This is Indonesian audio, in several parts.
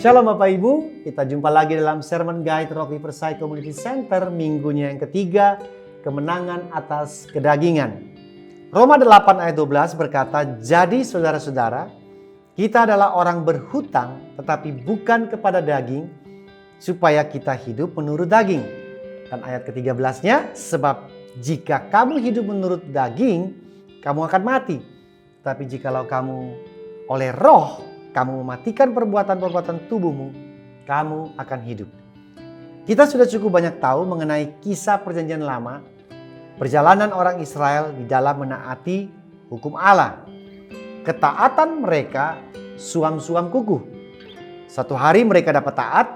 Shalom Bapak Ibu, kita jumpa lagi dalam Sermon Guide Rock Riverside Community Center minggunya yang ketiga, kemenangan atas kedagingan. Roma 8 ayat 12 berkata, jadi saudara-saudara, kita adalah orang berhutang tetapi bukan kepada daging, supaya kita hidup menurut daging. Dan ayat ke-13-nya, sebab jika kamu hidup menurut daging, kamu akan mati. Tapi jikalau kamu oleh roh, kamu mematikan perbuatan-perbuatan tubuhmu, kamu akan hidup. Kita sudah cukup banyak tahu mengenai kisah perjanjian lama, perjalanan orang Israel di dalam menaati hukum Allah. Ketaatan mereka suam-suam kukuh. Satu hari mereka dapat taat,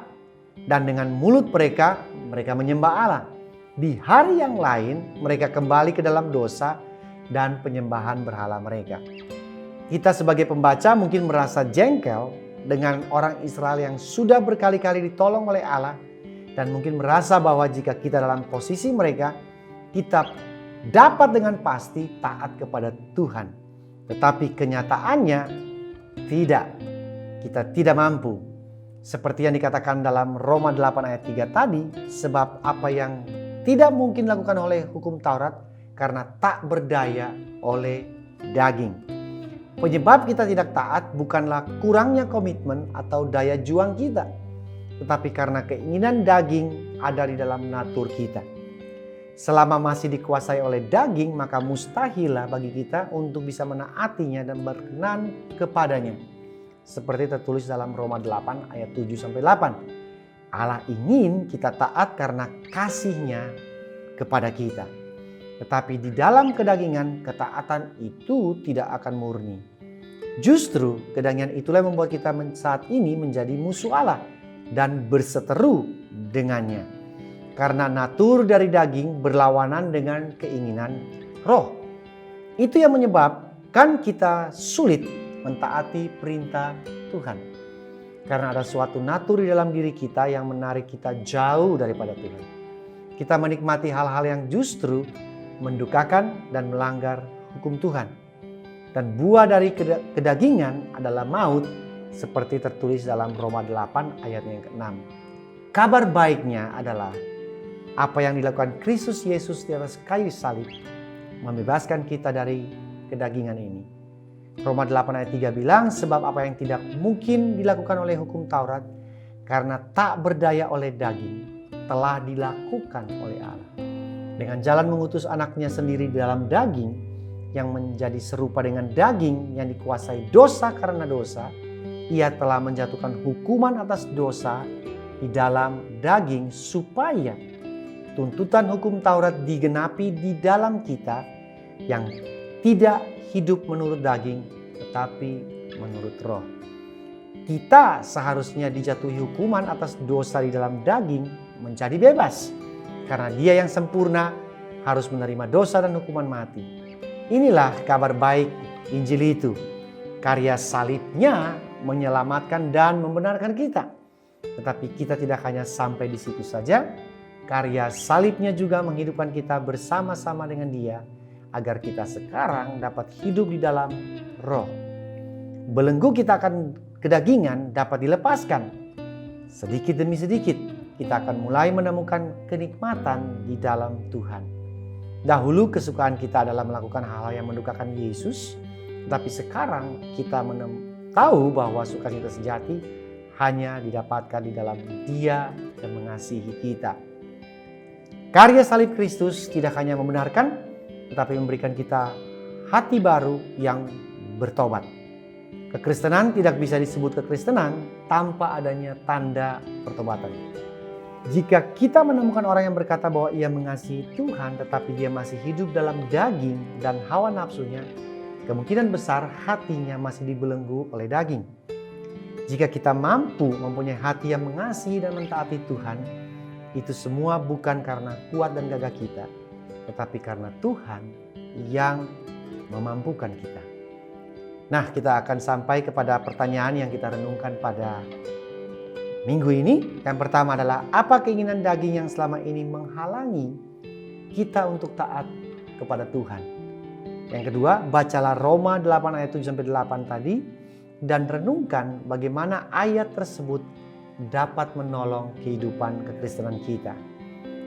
dan dengan mulut mereka menyembah Allah. Di hari yang lain mereka kembali ke dalam dosa dan penyembahan berhala mereka. Kita sebagai pembaca mungkin merasa jengkel dengan orang Israel yang sudah berkali-kali ditolong oleh Allah, dan mungkin merasa bahwa jika kita dalam posisi mereka, kita dapat dengan pasti taat kepada Tuhan. Tetapi kenyataannya tidak. Kita tidak mampu. Seperti yang dikatakan dalam Roma 8 ayat 3 tadi, sebab apa yang tidak mungkin dilakukan oleh hukum Taurat karena tak berdaya oleh daging. Penyebab kita tidak taat bukanlah kurangnya komitmen atau daya juang kita, tetapi karena keinginan daging ada di dalam natur kita. Selama masih dikuasai oleh daging, maka mustahilah bagi kita untuk bisa menaatinya dan berkenan kepadanya. Seperti tertulis dalam Roma 8 ayat 7-8. Allah ingin kita taat karena kasih-Nya kepada kita. Tetapi di dalam kedagingan, ketaatan itu tidak akan murni. Justru kedagingan itulah yang membuat kita saat ini menjadi musuh Allah dan berseteru dengannya. Karena natur dari daging berlawanan dengan keinginan roh. Itu yang menyebabkan kita sulit mentaati perintah Tuhan. Karena ada suatu natur di dalam diri kita yang menarik kita jauh daripada Tuhan. Kita menikmati hal-hal yang justru mendukakan dan melanggar hukum Tuhan. Dan buah dari kedagingan adalah maut, seperti tertulis dalam Roma 8 ayat yang ke-6. Kabar baiknya adalah apa yang dilakukan Kristus Yesus di atas kayu salib membebaskan kita dari kedagingan ini. Roma 8 ayat 3 bilang, sebab apa yang tidak mungkin dilakukan oleh hukum Taurat karena tak berdaya oleh daging telah dilakukan oleh Allah. Dengan jalan mengutus anaknya sendiri di dalam daging yang menjadi serupa dengan daging yang dikuasai dosa karena dosa, ia telah menjatuhkan hukuman atas dosa di dalam daging supaya tuntutan hukum Taurat digenapi di dalam kita yang tidak hidup menurut daging tetapi menurut roh. Kita seharusnya dijatuhi hukuman atas dosa di dalam daging menjadi bebas. Karena Dia yang sempurna harus menerima dosa dan hukuman mati. Inilah kabar baik Injil itu. Karya salibnya menyelamatkan dan membenarkan kita. Tetapi kita tidak hanya sampai di situ saja. Karya salibnya juga menghidupkan kita bersama-sama dengan Dia, agar kita sekarang dapat hidup di dalam roh. Belenggu kita akan kedagingan dapat dilepaskan. Sedikit demi sedikit kita akan mulai menemukan kenikmatan di dalam Tuhan. Dahulu kesukaan kita adalah melakukan hal-hal yang mendukakan Yesus. Tetapi sekarang kita tahu bahwa sukacita sejati hanya didapatkan di dalam Dia yang mengasihi kita. Karya salib Kristus tidak hanya membenarkan, tetapi memberikan kita hati baru yang bertobat. Kekristenan tidak bisa disebut kekristenan tanpa adanya tanda pertobatan. Jika kita menemukan orang yang berkata bahwa ia mengasihi Tuhan tetapi dia masih hidup dalam daging dan hawa nafsunya, kemungkinan besar hatinya masih dibelenggu oleh daging. Jika kita mampu mempunyai hati yang mengasihi dan mentaati Tuhan, itu semua bukan karena kuat dan gagah kita, tetapi karena Tuhan yang memampukan kita. Nah, kita akan sampai kepada pertanyaan yang kita renungkan pada minggu ini. Yang pertama adalah, apa keinginan daging yang selama ini menghalangi kita untuk taat kepada Tuhan? Yang kedua, bacalah Roma 8 ayat 7-8 tadi. dan renungkan bagaimana ayat tersebut dapat menolong kehidupan kekristenan kita.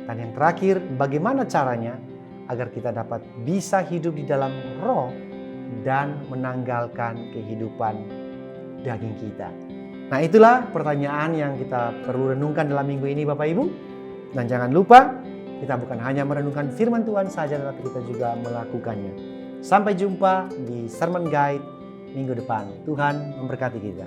Dan yang terakhir, bagaimana caranya agar kita dapat bisa hidup di dalam roh dan menanggalkan kehidupan daging kita. Nah, itulah pertanyaan yang kita perlu renungkan dalam minggu ini Bapak Ibu. Dan jangan lupa, kita bukan hanya merenungkan firman Tuhan saja, tetapi kita juga melakukannya. Sampai jumpa di Sermon Guide minggu depan. Tuhan memberkati kita.